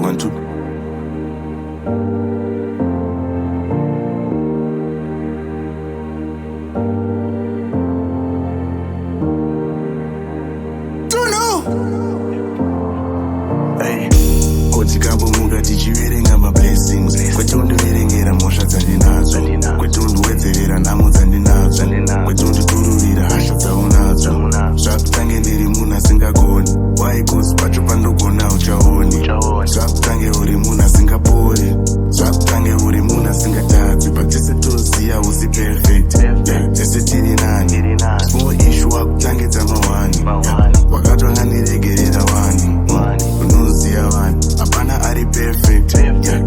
1, 2. Kotikabomuka tichiverenga mablessings kwetondiverengera mhosva dzandinadzo kwetondiwedzerera nhamo dzandinadzo kwetondikururira hasha dzaunadzo zvakutange ndiri munhu asingagoni waikosi pacho pandogona uchaoni zvakutange uri munhu asingapori zvakutange uri munhu asingatadzi but tese toziya usi perfect tese tiri nani small issue wakutangidza mawani wakatwanganiregerera wani unoziya wani hapana ari perfect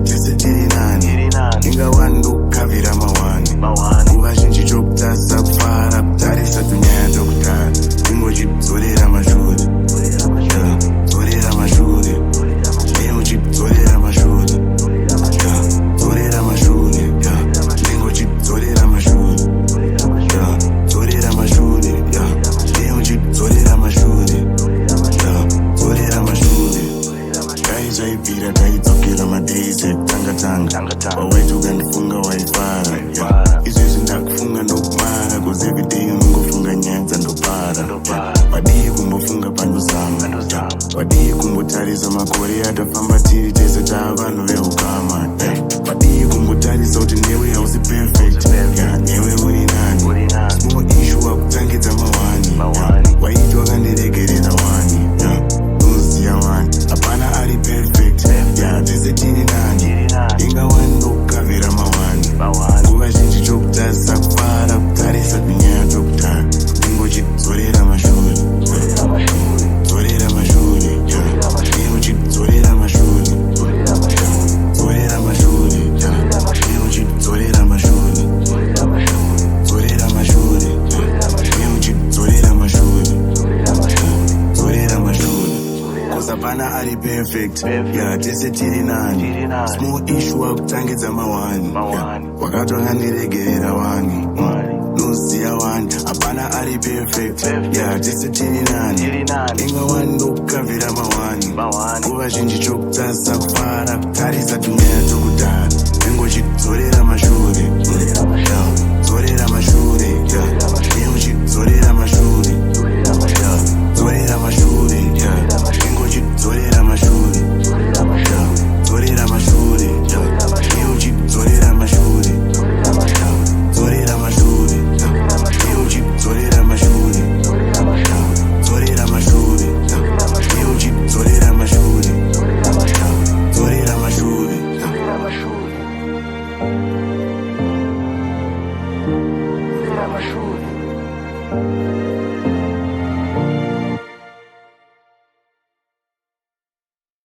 tese tiri nani inga wani ndokukavhira mawani nguva zhinji chokutasa kufara kutarisa tunyaya tokutara ingochidzorera mashure dzorera mashure ingochidzorera mashure dzorera mashure ingochidzorera mashure dzorera mashure ingochidzorera mashure dzorera mashure zvaibvira taidzokera madays ekutanga wawaiti ukandifunga waifara izvezvi ndakufunga ndokumara cause everyday unongofunga nyaya dzandopara wadii kumbofunga pandozama wadii kumbotarisa makore atafamba tiri tese taa vanhu veukama wadii kumbotarisa kuti newe hausi perfect newe uri nani small issue wakutangidza mawani waiti wakandiregerera wani unoziya wani hapana ari perfect tese tiri nani inga wani ndokukavhira mawani nguva zhinji chokutarisa kufara kutarisa tunyaya tokutara ingochidzorera mashure dzorera mashure ingochidzorera mashure dzorera mashure ingochidzorera mashure dzorera mashure ingochidzorera mashure dzorera mashure cause hapana ari perfect tese tiri nani small issue wakutangidza mawani wakatwanganiregerera wani noziya wani hapana ari perfect tese tiri nani inga wani ndokukavhira mawani nguva zhinji chokutasa kufara kutarisa tunyaya tokudhara ingochidzorera mashure dzorera mashure ingochidzorera mashure dzorera mashure ingochidzorera mashure dzorera mashure ingochidzorera mashure dzorera mashure ingochidzorera mashure dzorera mashure ingochidzorera mashure dzorera mashure Mashure.